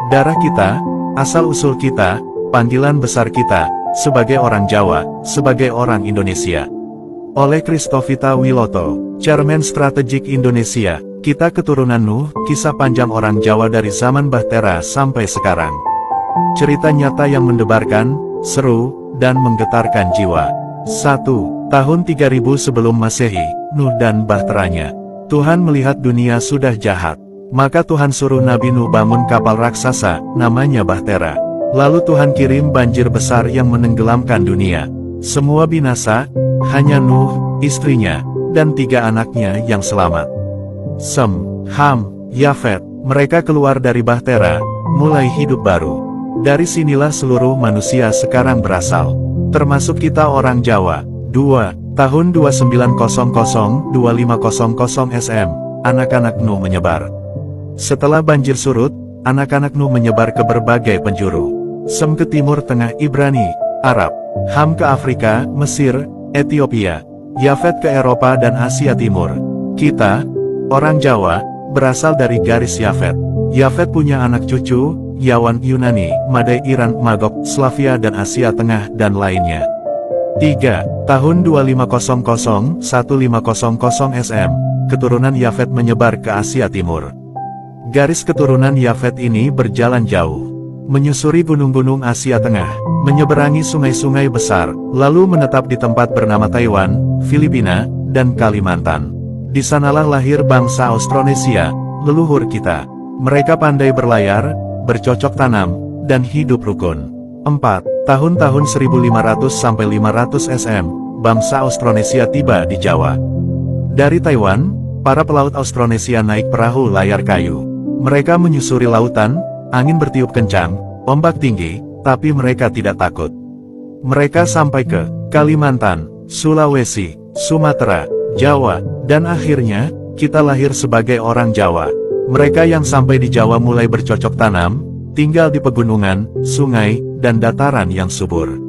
Darah kita, asal-usul kita, panggilan besar kita, sebagai orang Jawa, sebagai orang Indonesia. Oleh Christovita Wiloto, Chairman Strategik Indonesia, kita keturunan Nuh, kisah panjang orang Jawa dari zaman Bahtera sampai sekarang. Cerita nyata yang mendebarkan, seru, dan menggetarkan jiwa. 1. Tahun 3000 sebelum Masehi, Nuh dan Bahteranya. Tuhan melihat dunia sudah jahat. Maka Tuhan suruh Nabi Nuh bangun kapal raksasa, namanya Bahtera. Lalu Tuhan kirim banjir besar yang menenggelamkan dunia. Semua binasa, hanya Nuh, istrinya, dan 3 anaknya yang selamat. Sem, Ham, Yafet, mereka keluar dari Bahtera, mulai hidup baru. Dari sinilah seluruh manusia sekarang berasal. Termasuk kita orang Jawa. 2. Tahun 2900-2500 SM, anak-anak Nuh menyebar. Setelah banjir surut, anak-anak Nuh menyebar ke berbagai penjuru. Sem ke timur tengah Ibrani, Arab. Ham ke Afrika, Mesir, Ethiopia. Yafet ke Eropa dan Asia Timur. Kita, orang Jawa, berasal dari garis Yafet. Yafet punya anak cucu, Yawan, Yunani, Madai, Iran, Magog, Slavia dan Asia Tengah dan lainnya. 3. Tahun 2500-1500 SM, keturunan Yafet menyebar ke Asia Timur. Garis keturunan Yafet ini berjalan jauh, menyusuri gunung-gunung Asia Tengah, menyeberangi sungai-sungai besar, lalu menetap di tempat bernama Taiwan, Filipina, dan Kalimantan. Di sanalah lahir bangsa Austronesia, leluhur kita. Mereka pandai berlayar, bercocok tanam, dan hidup rukun. 4. Tahun-tahun 1500-500 SM, bangsa Austronesia tiba di Jawa. Dari Taiwan, para pelaut Austronesia naik perahu layar kayu. Mereka menyusuri lautan, angin bertiup kencang, ombak tinggi, tapi mereka tidak takut. Mereka sampai ke Kalimantan, Sulawesi, Sumatera, Jawa, dan akhirnya, kita lahir sebagai orang Jawa. Mereka yang sampai di Jawa mulai bercocok tanam, tinggal di pegunungan, sungai, dan dataran yang subur.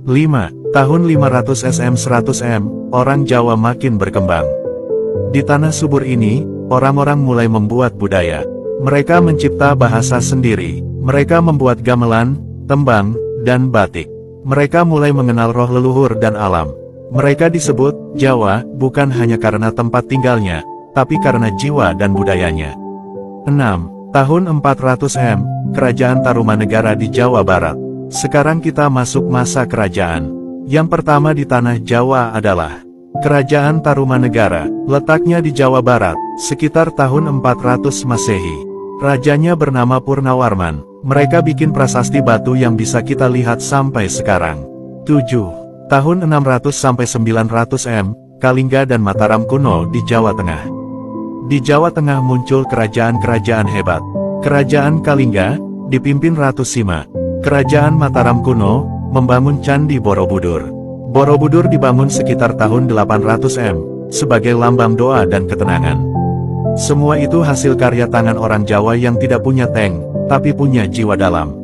5. Tahun 500 SM 100 M, orang Jawa makin berkembang. Di tanah subur ini, orang-orang mulai membuat budaya. Mereka mencipta bahasa sendiri. Mereka membuat gamelan, tembang, dan batik. Mereka mulai mengenal roh leluhur dan alam. Mereka disebut Jawa, bukan hanya karena tempat tinggalnya, tapi karena jiwa dan budayanya. 6. Tahun 400 M, Kerajaan Tarumanegara di Jawa Barat. Sekarang kita masuk masa kerajaan. Yang pertama di tanah Jawa adalah Kerajaan Tarumanegara, letaknya di Jawa Barat, sekitar tahun 400 Masehi. Rajanya bernama Purnawarman. Mereka bikin prasasti batu yang bisa kita lihat sampai sekarang. 7. Tahun 600-900 M, Kalingga dan Mataram kuno di Jawa Tengah. Di Jawa Tengah muncul kerajaan-kerajaan hebat. Kerajaan Kalingga, dipimpin Ratu Sima. Kerajaan Mataram kuno, membangun Candi Borobudur. Borobudur dibangun sekitar tahun 800 M, sebagai lambang doa dan ketenangan. Semua itu hasil karya tangan orang Jawa yang tidak punya tank, tapi punya jiwa dalam.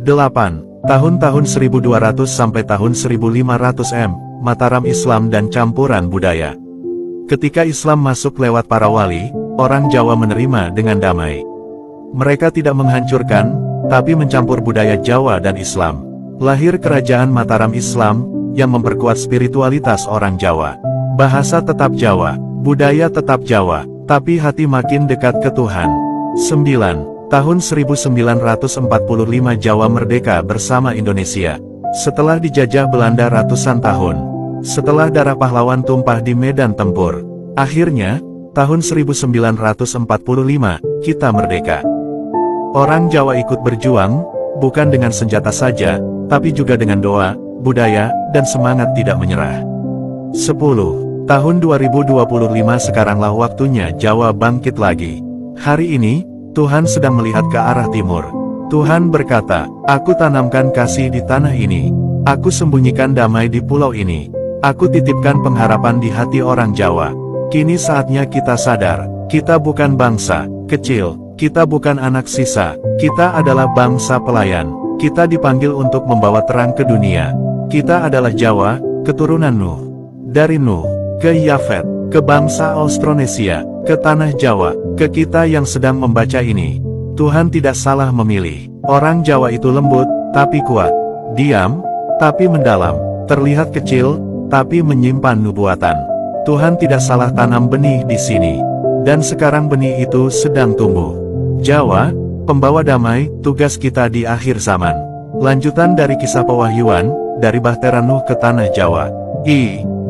8. Tahun-tahun 1200 sampai tahun 1500 M, Mataram Islam dan campuran budaya. Ketika Islam masuk lewat para wali, orang Jawa menerima dengan damai. Mereka tidak menghancurkan, tapi mencampur budaya Jawa dan Islam. Lahir kerajaan Mataram Islam, yang memperkuat spiritualitas orang Jawa. Bahasa tetap Jawa, budaya tetap Jawa, tapi hati makin dekat ke Tuhan. 9. Tahun 1945 Jawa merdeka bersama Indonesia. Setelah dijajah Belanda ratusan tahun. Setelah darah pahlawan tumpah di medan tempur. Akhirnya, tahun 1945, kita merdeka. Orang Jawa ikut berjuang, bukan dengan senjata saja, tapi juga dengan doa, budaya, dan semangat tidak menyerah. 10. Tahun 2025 sekaranglah waktunya Jawa bangkit lagi. Hari ini, Tuhan sedang melihat ke arah timur. Tuhan berkata, "Aku tanamkan kasih di tanah ini. Aku sembunyikan damai di pulau ini. Aku titipkan pengharapan di hati orang Jawa. Kini saatnya kita sadar, kita bukan bangsa kecil, kita bukan anak sisa, kita adalah bangsa pelayan. Kita dipanggil untuk membawa terang ke dunia. Kita adalah Jawa, keturunan Nuh. Dari Nuh, ke Yafet, ke bangsa Austronesia, ke tanah Jawa, ke kita yang sedang membaca ini. Tuhan tidak salah memilih. Orang Jawa itu lembut, tapi kuat. Diam, tapi mendalam. Terlihat kecil, tapi menyimpan nubuatan. Tuhan tidak salah tanam benih di sini. Dan sekarang benih itu sedang tumbuh. Jawa, pembawa damai, tugas kita di akhir zaman. Lanjutan dari kisah pewahyuan, dari Bahtera Nuh ke Tanah Jawa.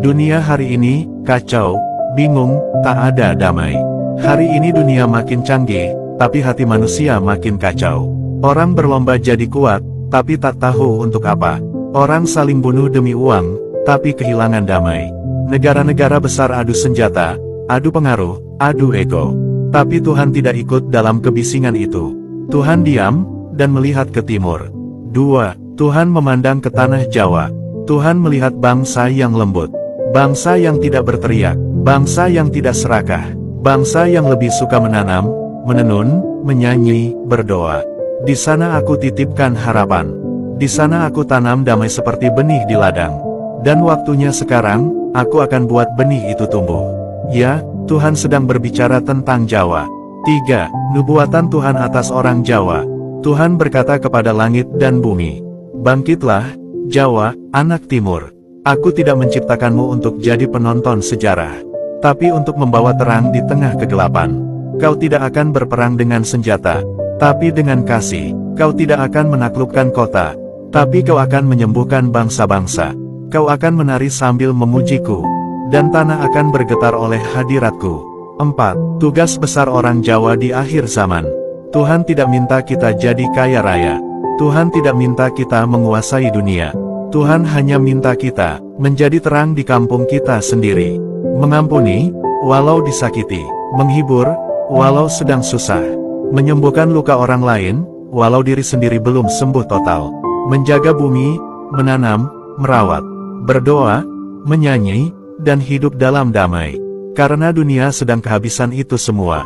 Dunia hari ini, kacau, bingung, tak ada damai. Hari ini dunia makin canggih, tapi hati manusia makin kacau. Orang berlomba jadi kuat, tapi tak tahu untuk apa. Orang saling bunuh demi uang, tapi kehilangan damai. Negara-negara besar adu senjata, adu pengaruh, adu ego. Tapi Tuhan tidak ikut dalam kebisingan itu. Tuhan diam, dan melihat ke timur. 2. Tuhan memandang ke Tanah Jawa. Tuhan melihat bangsa yang lembut. Bangsa yang tidak berteriak. Bangsa yang tidak serakah. Bangsa yang lebih suka menanam, menenun, menyanyi, berdoa. Di sana aku titipkan harapan. Di sana aku tanam damai seperti benih di ladang. Dan waktunya sekarang, aku akan buat benih itu tumbuh. Ya, Tuhan sedang berbicara tentang Jawa. 3. Nubuatan Tuhan atas orang Jawa. Tuhan berkata kepada langit dan bumi, "Bangkitlah, Jawa, anak timur. Aku tidak menciptakanmu untuk jadi penonton sejarah, tapi untuk membawa terang di tengah kegelapan. Kau tidak akan berperang dengan senjata, tapi dengan kasih. Kau tidak akan menaklukkan kota, tapi kau akan menyembuhkan bangsa-bangsa. Kau akan menari sambil memujiku, dan tanah akan bergetar oleh hadiratku." 4. Tugas besar orang Jawa di akhir zaman. Tuhan tidak minta kita jadi kaya raya. Tuhan tidak minta kita menguasai dunia. Tuhan hanya minta kita menjadi terang di kampung kita sendiri. Mengampuni, walau disakiti. Menghibur, walau sedang susah. Menyembuhkan luka orang lain, walau diri sendiri belum sembuh total. Menjaga bumi, menanam, merawat. Berdoa, menyanyi, dan hidup dalam damai. Karena dunia sedang kehabisan itu semua.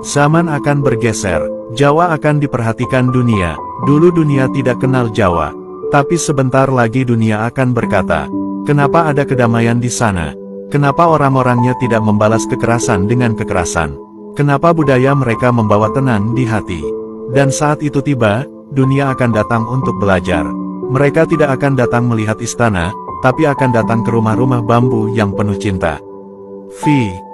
Zaman akan bergeser. Jawa akan diperhatikan dunia. Dulu dunia tidak kenal Jawa. Tapi sebentar lagi dunia akan berkata, "Kenapa ada kedamaian di sana? Kenapa orang-orangnya tidak membalas kekerasan dengan kekerasan? Kenapa budaya mereka membawa tenang di hati?" Dan saat itu tiba, dunia akan datang untuk belajar. Mereka tidak akan datang melihat istana, tapi akan datang ke rumah-rumah bambu yang penuh cinta.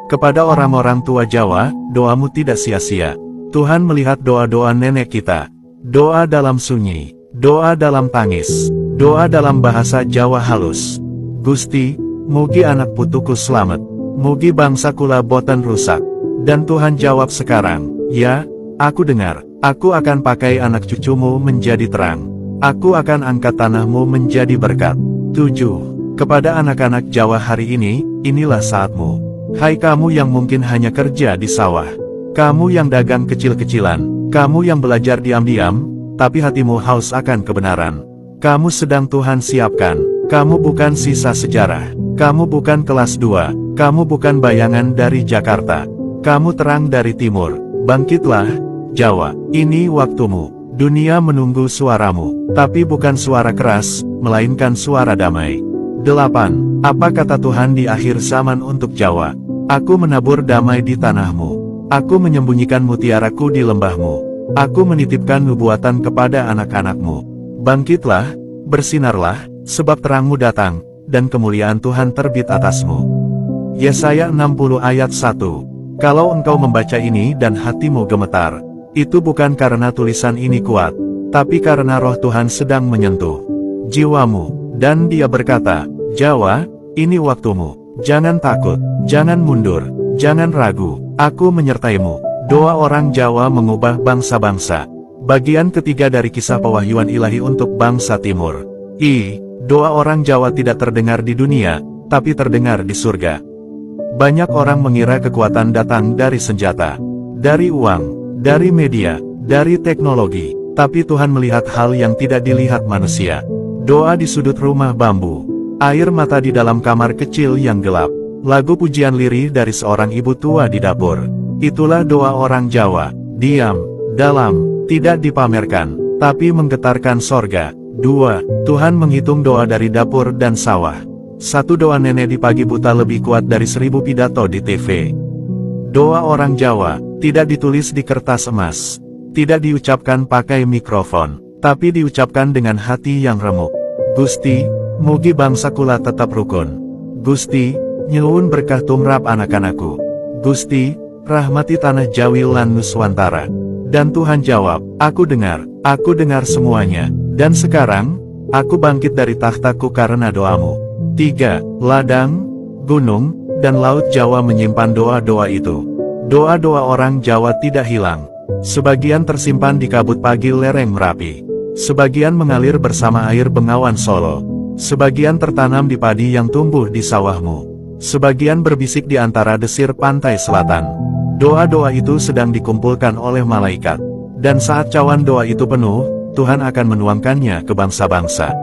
Kepada orang-orang tua Jawa, doamu tidak sia-sia. Tuhan melihat doa-doa nenek kita. Doa dalam sunyi, doa dalam tangis, doa dalam bahasa Jawa halus. "Gusti, mugi anak putuku selamat, mugi bangsa kula boten rusak." Dan Tuhan jawab sekarang, "Ya, aku dengar. Aku akan pakai anak cucumu menjadi terang. Aku akan angkat tanahmu menjadi berkat." 7. Kepada anak-anak Jawa hari ini, inilah saatmu. Hai kamu yang mungkin hanya kerja di sawah. Kamu yang dagang kecil-kecilan. Kamu yang belajar diam-diam, tapi hatimu haus akan kebenaran. Kamu sedang Tuhan siapkan. Kamu bukan sisa sejarah. Kamu bukan kelas 2. Kamu bukan bayangan dari Jakarta. Kamu terang dari timur. Bangkitlah, Jawa. Ini waktumu. Dunia menunggu suaramu. Tapi bukan suara keras, melainkan suara damai. 8. Apa kata Tuhan di akhir zaman untuk Jawa? "Aku menabur damai di tanahmu. Aku menyembunyikan mutiaraku di lembahmu. Aku menitipkan nubuatan kepada anak-anakmu. Bangkitlah, bersinarlah, sebab terangmu datang, dan kemuliaan Tuhan terbit atasmu." Yesaya 60 ayat 1. Kalau engkau membaca ini dan hatimu gemetar, itu bukan karena tulisan ini kuat, tapi karena roh Tuhan sedang menyentuh jiwamu. Dan dia berkata, "Jawa, ini waktumu. Jangan takut, jangan mundur, jangan ragu. Aku menyertaimu." Doa orang Jawa mengubah bangsa-bangsa. Bagian ketiga dari kisah pewahyuan ilahi untuk bangsa timur. Doa orang Jawa tidak terdengar di dunia, tapi terdengar di surga. Banyak orang mengira kekuatan datang dari senjata, dari uang, dari media, dari teknologi. Tapi Tuhan melihat hal yang tidak dilihat manusia. Doa di sudut rumah bambu. Air mata di dalam kamar kecil yang gelap. Lagu pujian lirih dari seorang ibu tua di dapur. Itulah doa orang Jawa. Diam, dalam, tidak dipamerkan, tapi menggetarkan sorga. 2. Tuhan menghitung doa dari dapur dan sawah. Satu doa nenek di pagi buta lebih kuat dari 1000 pidato di TV. Doa orang Jawa tidak ditulis di kertas emas, Tidak diucapkan pakai mikrofon, tapi diucapkan dengan hati yang remuk. Gusti, mugi bangsa kula tetap rukun. Gusti, nyuwun berkah tumrap anak-anakku. Gusti, rahmati tanah Jawi lan Nuswantara. Dan Tuhan jawab, aku dengar semuanya. Dan sekarang, aku bangkit dari takhtaku karena doamu. 3. Ladang, gunung, dan laut Jawa menyimpan doa-doa itu. Doa-doa orang Jawa tidak hilang. Sebagian tersimpan di kabut pagi lereng Merapi. Sebagian mengalir bersama air Bengawan Solo. Sebagian tertanam di padi yang tumbuh di sawahmu. Sebagian berbisik di antara desir pantai selatan. Doa-doa itu sedang dikumpulkan oleh malaikat. Dan saat cawan doa itu penuh, Tuhan akan menuangkannya ke bangsa-bangsa.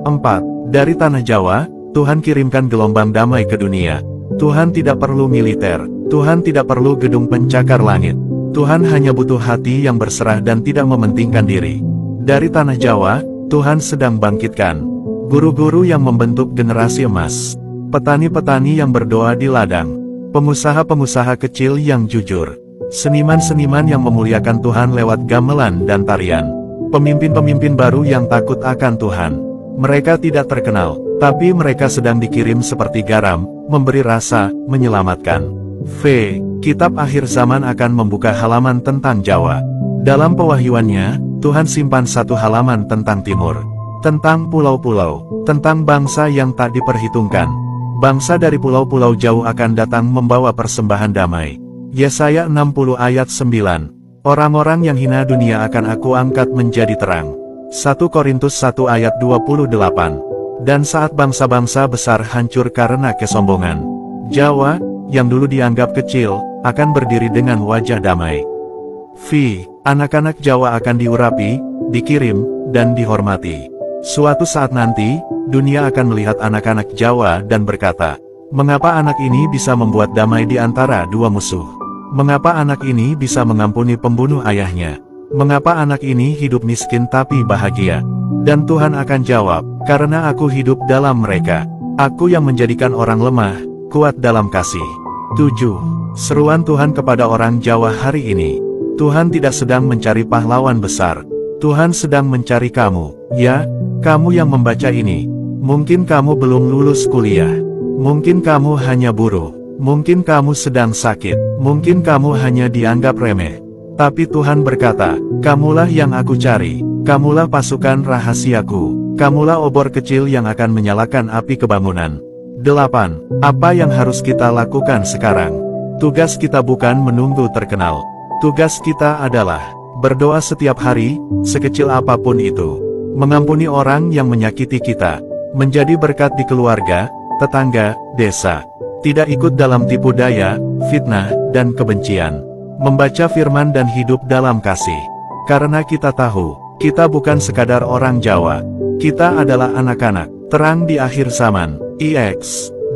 4. Dari tanah Jawa, Tuhan kirimkan gelombang damai ke dunia. Tuhan tidak perlu militer. Tuhan tidak perlu gedung pencakar langit. Tuhan hanya butuh hati yang berserah dan tidak mementingkan diri. Dari tanah Jawa, Tuhan sedang bangkitkan guru-guru yang membentuk generasi emas, petani-petani yang berdoa di ladang, pengusaha-pengusaha kecil yang jujur, seniman-seniman yang memuliakan Tuhan lewat gamelan dan tarian, pemimpin-pemimpin baru yang takut akan Tuhan. Mereka tidak terkenal, tapi mereka sedang dikirim seperti garam, memberi rasa, menyelamatkan. V. Kitab Akhir Zaman akan membuka halaman tentang Jawa. Dalam pewahyuannya, Tuhan simpan satu halaman tentang Timur. Tentang pulau-pulau, tentang bangsa yang tak diperhitungkan. Bangsa dari pulau-pulau jauh akan datang membawa persembahan damai. Yesaya 60 ayat 9. Orang-orang yang hina dunia akan aku angkat menjadi terang. 1 Korintus 1 ayat 28. Dan saat bangsa-bangsa besar hancur karena kesombongan, Jawa, yang dulu dianggap kecil, akan berdiri dengan wajah damai. V. Anak-anak Jawa akan diurapi, dikirim, dan dihormati. Suatu saat nanti, dunia akan melihat anak-anak Jawa dan berkata, mengapa anak ini bisa membuat damai di antara dua musuh? Mengapa anak ini bisa mengampuni pembunuh ayahnya? Mengapa anak ini hidup miskin tapi bahagia? Dan Tuhan akan jawab, karena aku hidup dalam mereka. Aku yang menjadikan orang lemah, kuat dalam kasih. 7. Seruan Tuhan kepada orang Jawa hari ini. Tuhan tidak sedang mencari pahlawan besar. Tuhan sedang mencari kamu. Ya, kamu yang membaca ini. Mungkin kamu belum lulus kuliah. Mungkin kamu hanya buruh. Mungkin kamu sedang sakit. Mungkin kamu hanya dianggap remeh. Tapi Tuhan berkata, kamulah yang aku cari. Kamulah pasukan rahasiaku. Kamulah obor kecil yang akan menyalakan api kebangunan. 8. Apa yang harus kita lakukan sekarang? Tugas kita bukan menunggu terkenal. Tugas kita adalah berdoa setiap hari, sekecil apapun itu. Mengampuni orang yang menyakiti kita. Menjadi berkat di keluarga, tetangga, desa. Tidak ikut dalam tipu daya, fitnah, dan kebencian. Membaca firman dan hidup dalam kasih. Karena kita tahu, kita bukan sekadar orang Jawa. Kita adalah anak-anak terang di akhir zaman. IX,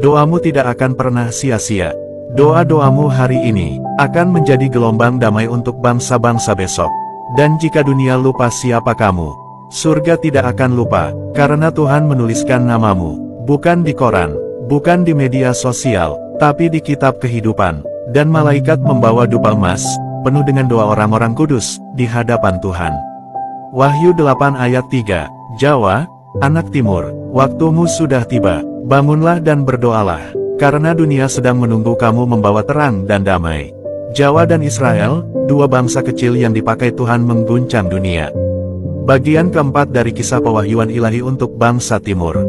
doamu tidak akan pernah sia-sia. Doa-doamu hari ini akan menjadi gelombang damai untuk bangsa-bangsa besok. Dan jika dunia lupa siapa kamu, surga tidak akan lupa, karena Tuhan menuliskan namamu, bukan di koran, bukan di media sosial, tapi di kitab kehidupan. Dan malaikat membawa dupa emas, penuh dengan doa orang-orang kudus, di hadapan Tuhan. Wahyu 8 ayat 3, Jawa, anak Timur, waktumu sudah tiba. Bangunlah dan berdoalah, karena dunia sedang menunggu kamu membawa terang dan damai. Jawa dan Israel, dua bangsa kecil yang dipakai Tuhan mengguncang dunia. Bagian keempat dari kisah pewahyuan ilahi untuk bangsa Timur.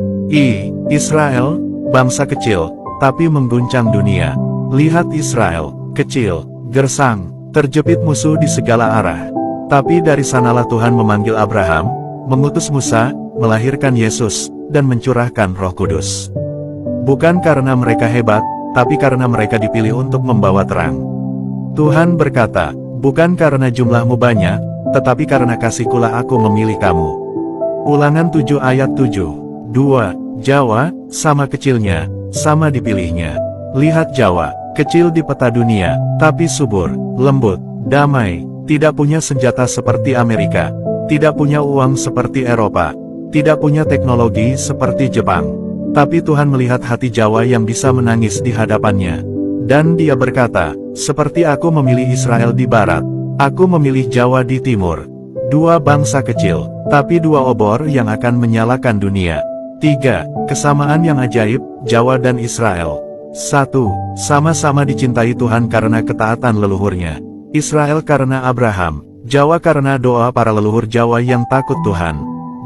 Israel, bangsa kecil, tapi mengguncang dunia. Lihat Israel, kecil, gersang, terjepit musuh di segala arah. Tapi dari sanalah Tuhan memanggil Abraham, mengutus Musa, melahirkan Yesus, dan mencurahkan Roh Kudus. Bukan karena mereka hebat, tapi karena mereka dipilih untuk membawa terang. Tuhan berkata, bukan karena jumlahmu banyak, tetapi karena kasihkulah aku memilih kamu. Ulangan 7 ayat 7. 2. Jawa, sama kecilnya, sama dipilihnya. Lihat Jawa, kecil di peta dunia, tapi subur, lembut, damai, tidak punya senjata seperti Amerika, tidak punya uang seperti Eropa, tidak punya teknologi seperti Jepang. Tapi Tuhan melihat hati Jawa yang bisa menangis di hadapannya. Dan Dia berkata, seperti aku memilih Israel di barat, Aku memilih Jawa di timur. Dua bangsa kecil, tapi dua obor yang akan menyalakan dunia. 3. Kesamaan yang ajaib, Jawa dan Israel. 1. Sama-sama dicintai Tuhan karena ketaatan leluhurnya. Israel karena Abraham, Jawa karena doa para leluhur Jawa yang takut Tuhan.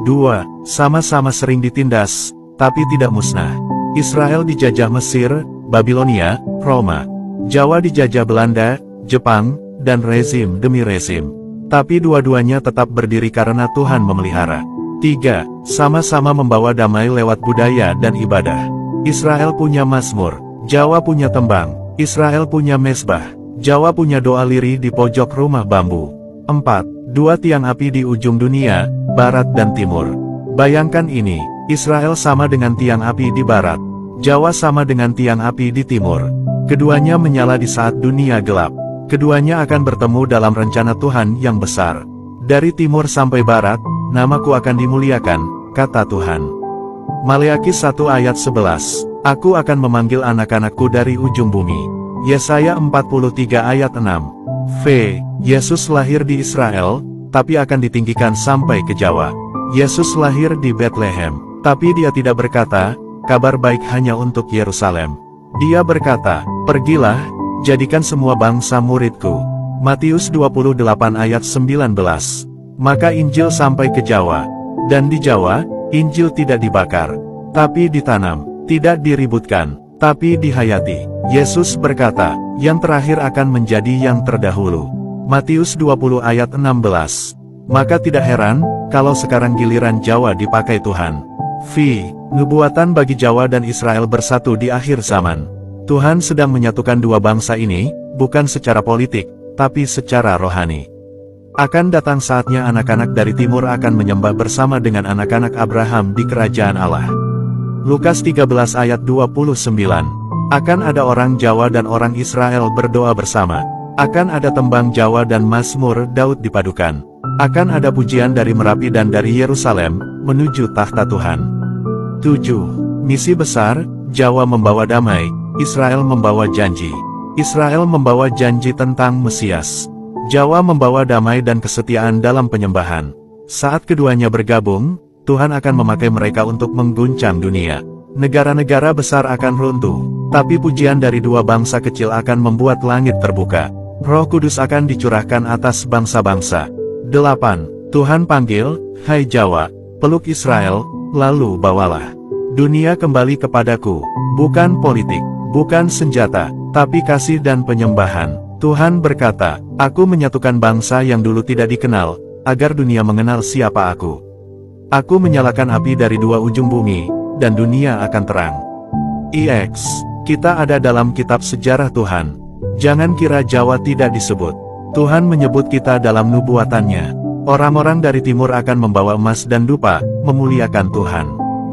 2. Sama-sama sering ditindas, tapi tidak musnah. Israel dijajah Mesir, Babilonia, Roma. Jawa dijajah Belanda, Jepang, dan rezim demi rezim. Tapi dua-duanya tetap berdiri karena Tuhan memelihara. 3. Sama-sama membawa damai lewat budaya dan ibadah. Israel punya Mazmur, Jawa punya tembang. Israel punya mesbah, Jawa punya doa lirih di pojok rumah bambu. 4. Dua tiang api di ujung dunia, barat dan timur. Bayangkan ini, Israel sama dengan tiang api di barat. Jawa sama dengan tiang api di timur. Keduanya menyala di saat dunia gelap. Keduanya akan bertemu dalam rencana Tuhan yang besar. Dari timur sampai barat, namaku akan dimuliakan, kata Tuhan. Maleakhi 1 ayat 11. Aku akan memanggil anak-anakku dari ujung bumi. Yesaya 43 ayat 6. V. Yesus lahir di Israel, tapi akan ditinggikan sampai ke Jawa. Yesus lahir di Bethlehem, tapi dia tidak berkata, kabar baik hanya untuk Yerusalem. Dia berkata, pergilah, jadikan semua bangsa muridku. Matius 28 ayat 19. Maka Injil sampai ke Jawa. Dan di Jawa, Injil tidak dibakar, tapi ditanam, tidak diributkan, tapi dihayati. Yesus berkata, yang terakhir akan menjadi yang terdahulu. Matius 20 ayat 16. Maka tidak heran, kalau sekarang giliran Jawa dipakai Tuhan. V. Nubuatan bagi Jawa dan Israel bersatu di akhir zaman. Tuhan sedang menyatukan dua bangsa ini, bukan secara politik, tapi secara rohani. Akan datang saatnya anak-anak dari timur akan menyembah bersama dengan anak-anak Abraham di kerajaan Allah. Lukas 13 ayat 29. Akan ada orang Jawa dan orang Israel berdoa bersama. Akan ada tembang Jawa dan Mazmur Daud dipadukan. Akan ada pujian dari Merapi dan dari Yerusalem, menuju tahta Tuhan. 7. Misi besar, Jawa membawa damai, Israel membawa janji. Israel membawa janji tentang Mesias. Jawa membawa damai dan kesetiaan dalam penyembahan. Saat keduanya bergabung, Tuhan akan memakai mereka untuk mengguncang dunia. Negara-negara besar akan runtuh, tapi pujian dari dua bangsa kecil akan membuat langit terbuka. Roh Kudus akan dicurahkan atas bangsa-bangsa. 8. Tuhan panggil, hai Jawa, peluk Israel, lalu bawalah dunia kembali kepadaku. Bukan politik, bukan senjata, tapi kasih dan penyembahan. Tuhan berkata, aku menyatukan bangsa yang dulu tidak dikenal, agar dunia mengenal siapa aku. Aku menyalakan api dari dua ujung bumi, dan dunia akan terang. IX, kita ada dalam kitab sejarah Tuhan. Jangan kira Jawa tidak disebut. Tuhan menyebut kita dalam nubuatannya. Orang-orang dari timur akan membawa emas dan dupa, memuliakan Tuhan.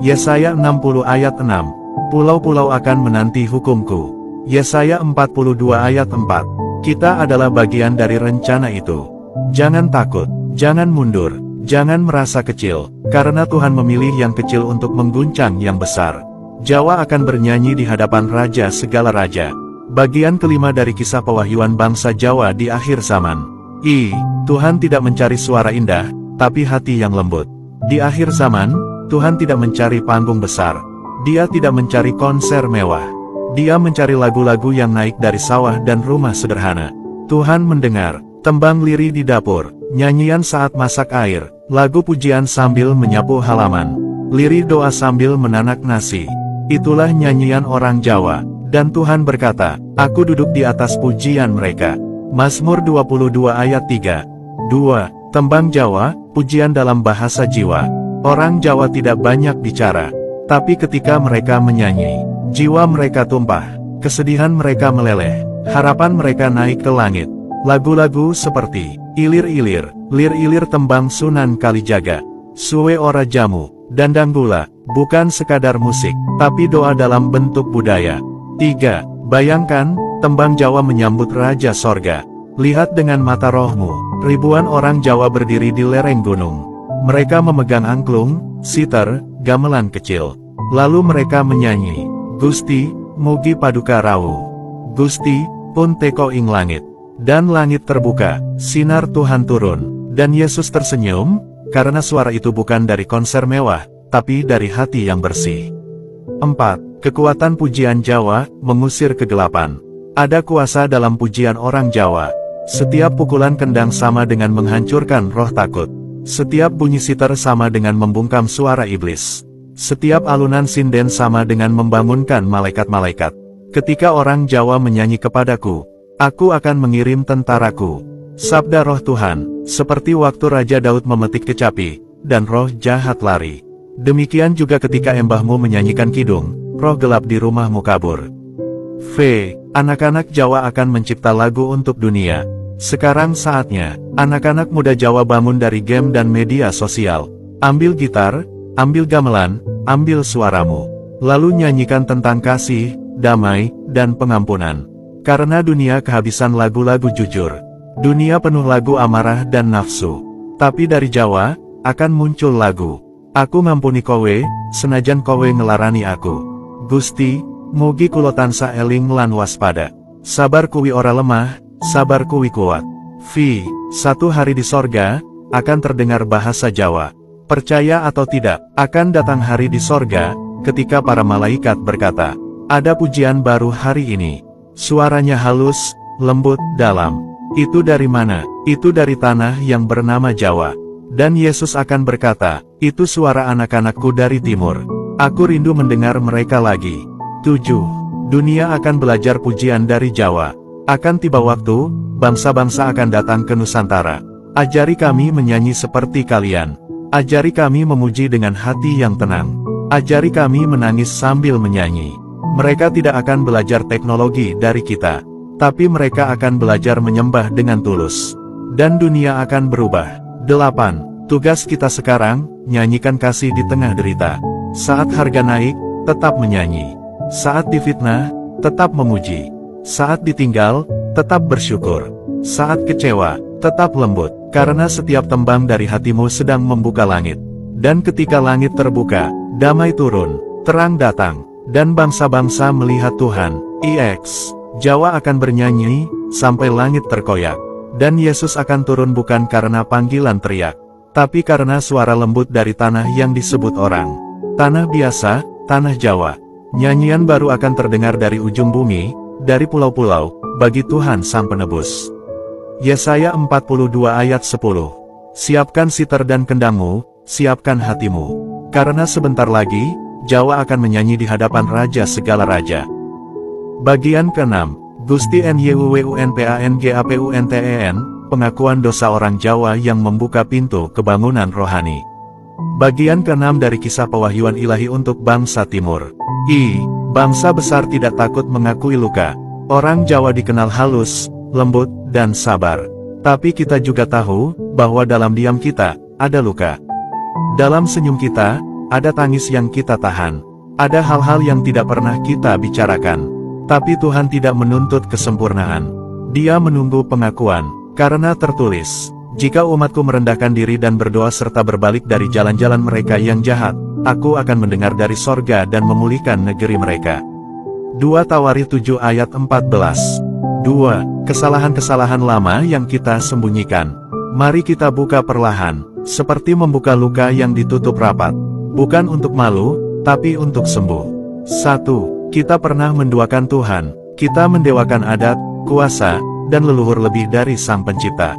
Yesaya 60 ayat 6. Pulau-pulau akan menanti hukumku. Yesaya 42 ayat 4. Kita adalah bagian dari rencana itu. Jangan takut, jangan mundur, jangan merasa kecil, karena Tuhan memilih yang kecil untuk mengguncang yang besar. Jawa akan bernyanyi di hadapan Raja segala raja. Bagian kelima dari kisah pewahyuan bangsa Jawa di akhir zaman. Tuhan tidak mencari suara indah, tapi hati yang lembut. Di akhir zaman, Tuhan tidak mencari panggung besar. Dia tidak mencari konser mewah. Dia mencari lagu-lagu yang naik dari sawah dan rumah sederhana. Tuhan mendengar tembang lirih di dapur, nyanyian saat masak air, lagu pujian sambil menyapu halaman, lirih doa sambil menanak nasi. Itulah nyanyian orang Jawa. Dan Tuhan berkata, aku duduk di atas pujian mereka. Mazmur 22 ayat 3. 2. Tembang Jawa, pujian dalam bahasa jiwa. Orang Jawa tidak banyak bicara, tapi ketika mereka menyanyi, jiwa mereka tumpah, kesedihan mereka meleleh, harapan mereka naik ke langit. Lagu-lagu seperti Ilir-ilir, Lir-ilir tembang Sunan Kalijaga, Suwe Ora Jamu, Dandang Gula, bukan sekadar musik, tapi doa dalam bentuk budaya. 3. Bayangkan, tembang Jawa menyambut Raja Sorga. Lihat dengan mata rohmu, ribuan orang Jawa berdiri di lereng gunung. Mereka memegang angklung, siter, gamelan kecil. Lalu mereka menyanyi, Gusti, mugi paduka rawuh. Gusti, pun teko ing langit. Dan langit terbuka, sinar Tuhan turun, dan Yesus tersenyum, karena suara itu bukan dari konser mewah, tapi dari hati yang bersih. 4. Kekuatan pujian Jawa, mengusir kegelapan. Ada kuasa dalam pujian orang Jawa. Setiap pukulan kendang sama dengan menghancurkan roh takut. Setiap bunyi sitar sama dengan membungkam suara iblis. Setiap alunan sinden sama dengan membangunkan malaikat-malaikat. Ketika orang Jawa menyanyi kepadaku, aku akan mengirim tentaraku. Sabda roh Tuhan, seperti waktu Raja Daud memetik kecapi, dan roh jahat lari. Demikian juga ketika embahmu menyanyikan kidung, roh gelap di rumahmu kabur. V. Anak-anak Jawa akan mencipta lagu untuk dunia. Sekarang saatnya, anak-anak muda Jawa bangun dari game dan media sosial. Ambil gitar, ambil gamelan, ambil suaramu. Lalu nyanyikan tentang kasih, damai, dan pengampunan. Karena dunia kehabisan lagu-lagu jujur. Dunia penuh lagu amarah dan nafsu. Tapi dari Jawa, akan muncul lagu. Aku ngampuni kowe, senajan kowe ngelarani aku. Gusti, mugi kulo tansah eling lan waspada. Sabar kuwi ora lemah, sabar kuwi kuat. V. Satu hari di sorga, akan terdengar bahasa Jawa. Percaya atau tidak, akan datang hari di sorga, ketika para malaikat berkata, ada pujian baru hari ini. Suaranya halus, lembut, dalam. Itu dari mana? Itu dari tanah yang bernama Jawa. Dan Yesus akan berkata, itu suara anak-anakku dari timur. Aku rindu mendengar mereka lagi. 7. Dunia akan belajar pujian dari Jawa. Akan tiba waktu, bangsa-bangsa akan datang ke Nusantara. Ajari kami menyanyi seperti kalian. Ajari kami memuji dengan hati yang tenang. Ajari kami menangis sambil menyanyi. Mereka tidak akan belajar teknologi dari kita. Tapi mereka akan belajar menyembah dengan tulus. Dan dunia akan berubah. 8. Tugas kita sekarang, nyanyikan kasih di tengah derita. Saat harga naik, tetap menyanyi. Saat difitnah, tetap memuji. Saat ditinggal, tetap bersyukur. Saat kecewa, tetap lembut. Karena setiap tembang dari hatimu sedang membuka langit. Dan ketika langit terbuka, damai turun, terang datang. Dan bangsa-bangsa melihat Tuhan. IX. Jawa akan bernyanyi, sampai langit terkoyak. Dan Yesus akan turun bukan karena panggilan teriak, tapi karena suara lembut dari tanah yang disebut orang. Tanah biasa, tanah Jawa. Nyanyian baru akan terdengar dari ujung bumi, dari pulau-pulau, bagi Tuhan Sang Penebus. Yesaya 42 ayat 10. Siapkan sitar dan kendangmu, siapkan hatimu. Karena sebentar lagi, Jawa akan menyanyi di hadapan Raja segala Raja. Bagian ke-6. Gusti NYUWUNPANGAPUNTEN, pengakuan dosa orang Jawa yang membuka pintu kebangunan rohani. Bagian ke-6 dari kisah pewahyuan ilahi untuk bangsa timur. I. Bangsa besar tidak takut mengakui luka. Orang Jawa dikenal halus, lembut, dan sabar. Tapi kita juga tahu, bahwa dalam diam kita, ada luka. Dalam senyum kita, ada tangis yang kita tahan. Ada hal-hal yang tidak pernah kita bicarakan. Tapi Tuhan tidak menuntut kesempurnaan. Dia menunggu pengakuan. Karena tertulis, jika umatku merendahkan diri dan berdoa serta berbalik dari jalan-jalan mereka yang jahat, aku akan mendengar dari sorga dan memulihkan negeri mereka. 2 Tawarikh 7 ayat 14. 2. Kesalahan-kesalahan lama yang kita sembunyikan. Mari kita buka perlahan, seperti membuka luka yang ditutup rapat. Bukan untuk malu, tapi untuk sembuh. 1. Kita pernah menduakan Tuhan, kita mendewakan adat, kuasa, dan leluhur lebih dari Sang Pencipta.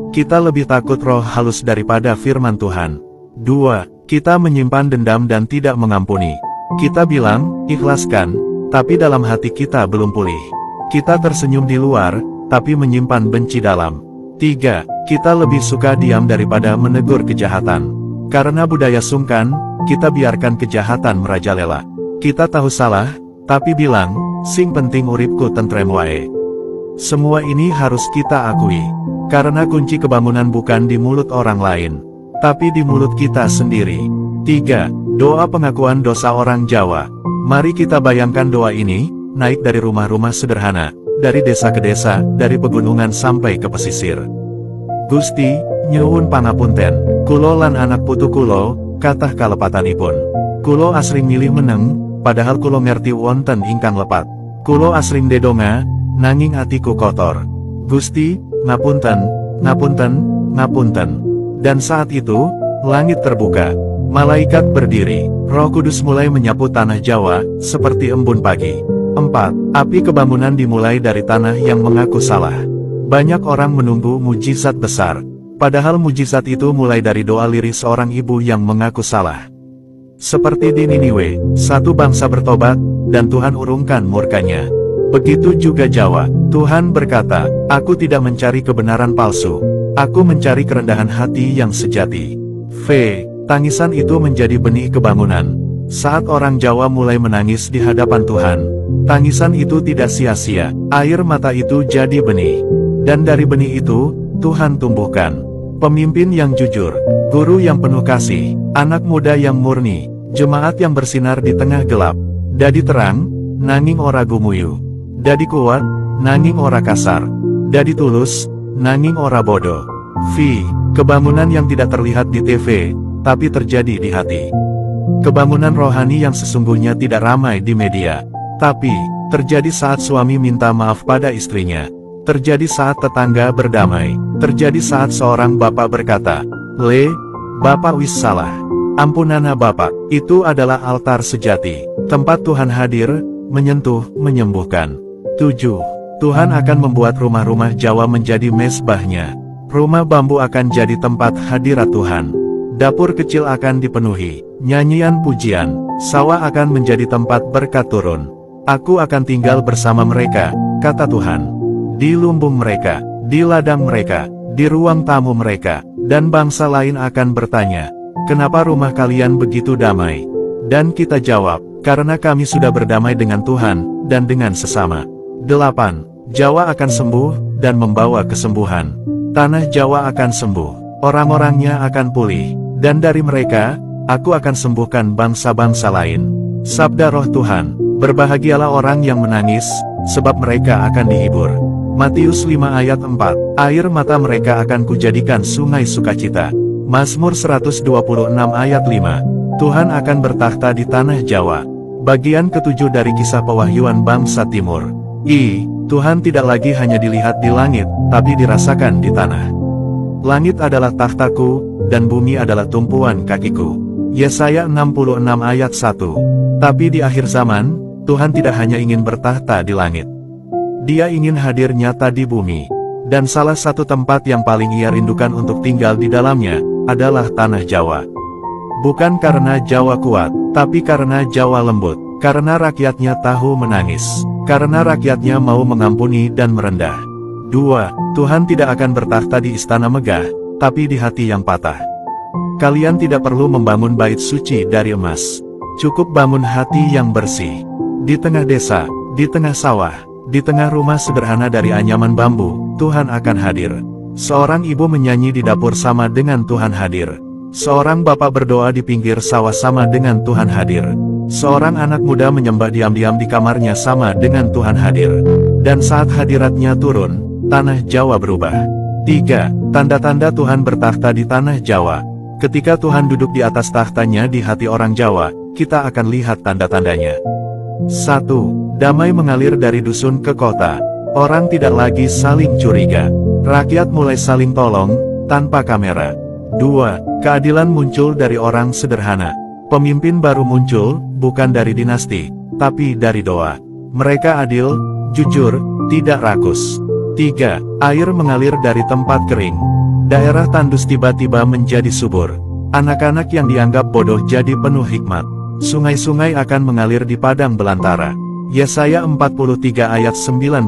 Kita lebih takut roh halus daripada firman Tuhan. 2. Kita menyimpan dendam dan tidak mengampuni. Kita bilang, ikhlaskan, tapi dalam hati kita belum pulih. Kita tersenyum di luar, tapi menyimpan benci dalam. 3. Kita lebih suka diam daripada menegur kejahatan. Karena budaya sungkan, kita biarkan kejahatan merajalela. Kita tahu salah, tapi bilang, sing penting uripku tentrem wae. Semua ini harus kita akui. Karena kunci kebangunan bukan di mulut orang lain, tapi di mulut kita sendiri. 3. Doa pengakuan dosa orang Jawa. Mari kita bayangkan doa ini, naik dari rumah-rumah sederhana, dari desa ke desa, dari pegunungan sampai ke pesisir. Gusti, nyuwun pangapunten, kulo lan anak putu kulo, kathah kalepatanipun. Kulo asring milih meneng, padahal kulo ngerti wonten ingkang lepat. Kulo asring dedonga, nanging atiku kotor. Gusti, ngapunten, ngapunten, ngapunten. Dan saat itu, langit terbuka, malaikat berdiri, Roh Kudus mulai menyapu tanah Jawa, seperti embun pagi. 4. Api kebangunan dimulai dari tanah yang mengaku salah. Banyak orang menunggu mujizat besar, padahal mujizat itu mulai dari doa lirih seorang ibu yang mengaku salah. Seperti di Niniwe, satu bangsa bertobat, dan Tuhan urungkan murkanya. Begitu juga Jawa, Tuhan berkata, aku tidak mencari kebenaran palsu, aku mencari kerendahan hati yang sejati. Tangisan itu menjadi benih kebangunan. Saat orang Jawa mulai menangis di hadapan Tuhan, tangisan itu tidak sia-sia, air mata itu jadi benih. Dan dari benih itu, Tuhan tumbuhkan pemimpin yang jujur, guru yang penuh kasih, anak muda yang murni, jemaat yang bersinar di tengah gelap. Dadi terang, nanging ora gumuyu. Dadi kuat, nanging ora kasar. Dadi tulus, nanging ora bodoh. Kebangunan yang tidak terlihat di TV, tapi terjadi di hati. Kebangunan rohani yang sesungguhnya tidak ramai di media, tapi terjadi saat suami minta maaf pada istrinya. Terjadi saat tetangga berdamai. Terjadi saat seorang bapak berkata, Bapak wis salah. Ampunana Bapak. Itu adalah altar sejati, tempat Tuhan hadir, menyentuh, menyembuhkan. 7. Tuhan akan membuat rumah-rumah Jawa menjadi mezbahnya. Rumah bambu akan jadi tempat hadirat Tuhan. Dapur kecil akan dipenuhi nyanyian pujian. Sawah akan menjadi tempat berkat turun. Aku akan tinggal bersama mereka, kata Tuhan. Di lumbung mereka, di ladang mereka, di ruang tamu mereka. Dan bangsa lain akan bertanya, kenapa rumah kalian begitu damai? Dan kita jawab, karena kami sudah berdamai dengan Tuhan, dan dengan sesama. 8. Jawa akan sembuh, dan membawa kesembuhan. Tanah Jawa akan sembuh, orang-orangnya akan pulih, dan dari mereka, aku akan sembuhkan bangsa-bangsa lain. Sabda Roh Tuhan, berbahagialah orang yang menangis, sebab mereka akan dihibur. Matius 5 ayat 4, air mata mereka akan kujadikan sungai sukacita. Mazmur 126 ayat 5, Tuhan akan bertakhta di tanah Jawa. Bagian ke-7 dari kisah pewahyuan bangsa timur. Tuhan tidak lagi hanya dilihat di langit, tapi dirasakan di tanah. Langit adalah takhtaku, dan bumi adalah tumpuan kakiku. Yesaya 66 ayat 1. Tapi di akhir zaman, Tuhan tidak hanya ingin bertakhta di langit. Dia ingin hadir nyata di bumi. Dan salah satu tempat yang paling ia rindukan untuk tinggal di dalamnya, adalah tanah Jawa. Bukan karena Jawa kuat, tapi karena Jawa lembut. Karena rakyatnya tahu menangis. Karena rakyatnya mau mengampuni dan merendah. 2. Tuhan tidak akan bertakhta di istana megah, tapi di hati yang patah. Kalian tidak perlu membangun bait suci dari emas. Cukup bangun hati yang bersih. Di tengah desa, di tengah sawah, di tengah rumah sederhana dari anyaman bambu, Tuhan akan hadir. Seorang ibu menyanyi di dapur sama dengan Tuhan hadir. Seorang bapak berdoa di pinggir sawah sama dengan Tuhan hadir. Seorang anak muda menyembah diam-diam di kamarnya sama dengan Tuhan hadir. Dan saat hadiratnya turun, tanah Jawa berubah. 3. Tanda-tanda Tuhan bertakhta di tanah Jawa. Ketika Tuhan duduk di atas takhtanya di hati orang Jawa, kita akan lihat tanda-tandanya. 1. Damai mengalir dari dusun ke kota. Orang tidak lagi saling curiga. Rakyat mulai saling tolong, tanpa kamera. 2. Keadilan muncul dari orang sederhana. Pemimpin baru muncul, bukan dari dinasti, tapi dari doa. Mereka adil, jujur, tidak rakus. 3. Air mengalir dari tempat kering. Daerah tandus tiba-tiba menjadi subur. Anak-anak yang dianggap bodoh jadi penuh hikmat. Sungai-sungai akan mengalir di padang belantara. Yesaya 43 ayat 19.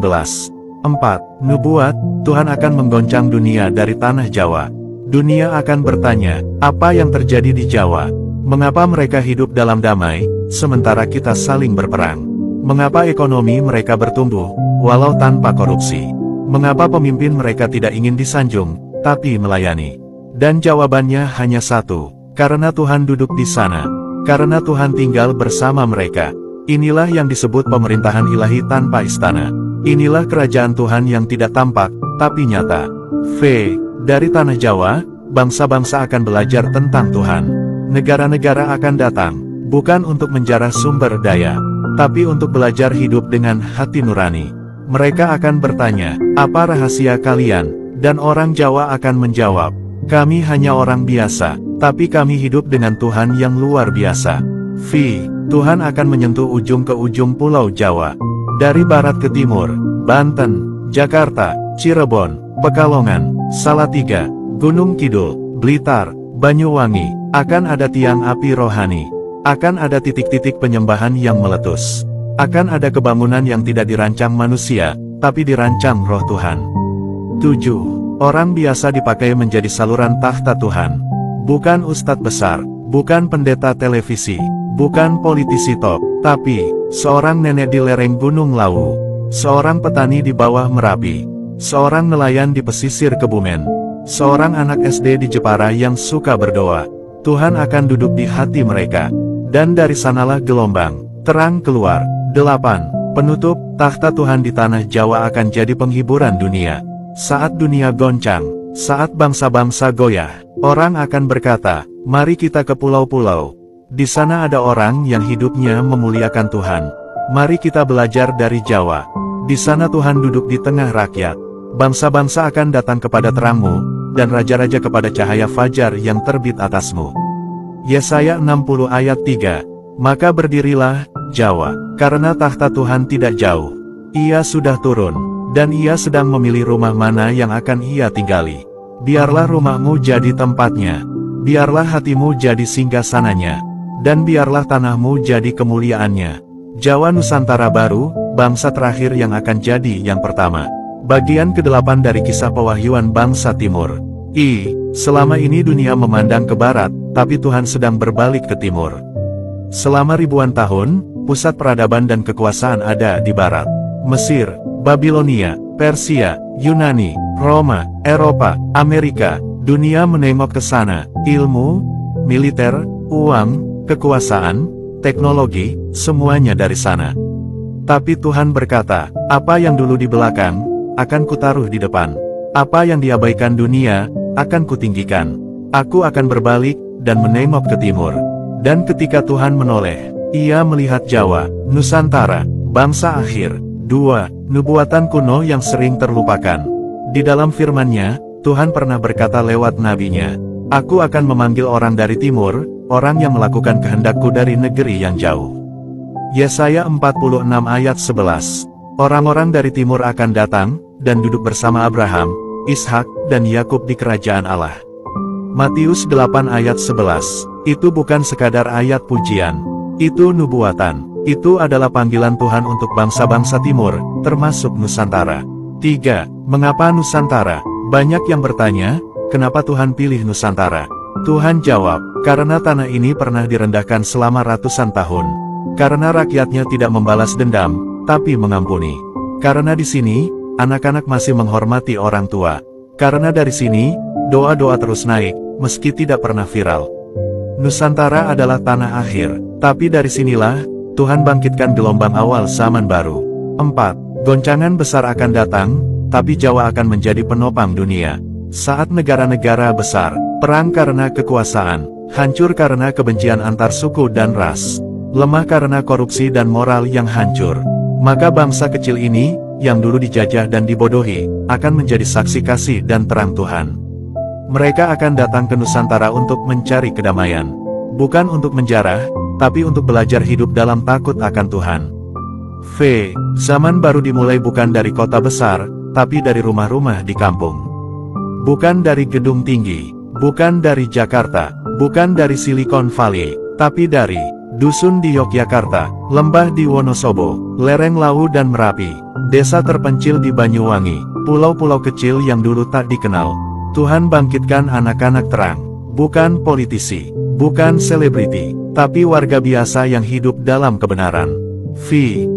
4. Nubuat, Tuhan akan menggoncang dunia dari tanah Jawa. Dunia akan bertanya, apa yang terjadi di Jawa? Mengapa mereka hidup dalam damai, sementara kita saling berperang? Mengapa ekonomi mereka bertumbuh, walau tanpa korupsi? Mengapa pemimpin mereka tidak ingin disanjung, tapi melayani? Dan jawabannya hanya satu, karena Tuhan duduk di sana. Karena Tuhan tinggal bersama mereka. Inilah yang disebut pemerintahan ilahi tanpa istana. Inilah kerajaan Tuhan yang tidak tampak, tapi nyata. Dari tanah Jawa, bangsa-bangsa akan belajar tentang Tuhan. Negara-negara akan datang, bukan untuk menjarah sumber daya, tapi untuk belajar hidup dengan hati nurani. Mereka akan bertanya, apa rahasia kalian? Dan orang Jawa akan menjawab, kami hanya orang biasa, tapi kami hidup dengan Tuhan yang luar biasa. Tuhan akan menyentuh ujung ke ujung pulau Jawa. Dari barat ke timur, Banten, Jakarta, Cirebon, Pekalongan, Salatiga, Gunung Kidul, Blitar, Banyuwangi, akan ada tiang api rohani. Akan ada titik-titik penyembahan yang meletus. Akan ada kebangunan yang tidak dirancang manusia, tapi dirancang roh Tuhan. 7. Orang biasa dipakai menjadi saluran tahta Tuhan. Bukan ustadz besar, bukan pendeta televisi, bukan politisi top, tapi seorang nenek di lereng Gunung Lawu, seorang petani di bawah Merapi, seorang nelayan di pesisir Kebumen, seorang anak SD di Jepara yang suka berdoa. Tuhan akan duduk di hati mereka, dan dari sanalah gelombang terang keluar. 8. Penutup, tahta Tuhan di tanah Jawa akan jadi penghiburan dunia. Saat dunia goncang, saat bangsa-bangsa goyah, orang akan berkata, mari kita ke pulau-pulau. Di sana ada orang yang hidupnya memuliakan Tuhan. Mari kita belajar dari Jawa. Di sana Tuhan duduk di tengah rakyat. Bangsa-bangsa akan datang kepada terangmu, dan raja-raja kepada cahaya fajar yang terbit atasmu. Yesaya 60 ayat 3. Maka berdirilah, Jawa, karena tahta Tuhan tidak jauh. Ia sudah turun, dan ia sedang memilih rumah mana yang akan ia tinggali. Biarlah rumahmu jadi tempatnya, biarlah hatimu jadi singgasananya, dan biarlah tanahmu jadi kemuliaannya. Jawa Nusantara baru, bangsa terakhir yang akan jadi yang pertama. Bagian ke-8 dari kisah pewahyuan bangsa timur. Selama ini dunia memandang ke barat, tapi Tuhan sedang berbalik ke timur. Selama ribuan tahun, pusat peradaban dan kekuasaan ada di barat. Mesir, Babilonia, Persia, Yunani, Roma, Eropa, Amerika, dunia menengok ke sana. Ilmu, militer, uang, kekuasaan, teknologi, semuanya dari sana. Tapi Tuhan berkata, apa yang dulu di belakang, akan kutaruh di depan. Apa yang diabaikan dunia, akan kutinggikan. Aku akan berbalik, dan menengok ke timur. Dan ketika Tuhan menoleh, ia melihat Jawa, Nusantara, bangsa akhir. 2. Nubuatan kuno yang sering terlupakan. Di dalam firman-Nya, Tuhan pernah berkata lewat nabinya, aku akan memanggil orang dari timur, orang yang melakukan kehendakku dari negeri yang jauh. Yesaya 46 ayat 11. Orang-orang dari timur akan datang, dan duduk bersama Abraham, Ishak, dan Yakub di kerajaan Allah. Matius 8 ayat 11. Itu bukan sekadar ayat pujian. Itu nubuatan. Itu adalah panggilan Tuhan untuk bangsa-bangsa timur, termasuk Nusantara. 3. Mengapa Nusantara? Banyak yang bertanya, kenapa Tuhan pilih Nusantara? Tuhan jawab, karena tanah ini pernah direndahkan selama ratusan tahun. Karena rakyatnya tidak membalas dendam, tapi mengampuni. Karena di sini, anak-anak masih menghormati orang tua. Karena dari sini, doa-doa terus naik, meski tidak pernah viral. Nusantara adalah tanah akhir, tapi dari sinilah, Tuhan bangkitkan gelombang awal zaman baru. 4. Goncangan besar akan datang, tapi Jawa akan menjadi penopang dunia. Saat negara-negara besar, perang karena kekuasaan, hancur karena kebencian antar suku dan ras, lemah karena korupsi dan moral yang hancur, maka bangsa kecil ini, yang dulu dijajah dan dibodohi, akan menjadi saksi kasih dan terang Tuhan. Mereka akan datang ke Nusantara untuk mencari kedamaian. Bukan untuk menjarah, tapi untuk belajar hidup dalam takut akan Tuhan. Zaman baru dimulai bukan dari kota besar, tapi dari rumah-rumah di kampung. Bukan dari gedung tinggi, bukan dari Jakarta, bukan dari Silicon Valley, tapi dari dusun di Yogyakarta, lembah di Wonosobo, lereng Lawu dan Merapi, desa terpencil di Banyuwangi, pulau-pulau kecil yang dulu tak dikenal. Tuhan bangkitkan anak-anak terang, bukan politisi, bukan selebriti, tapi warga biasa yang hidup dalam kebenaran.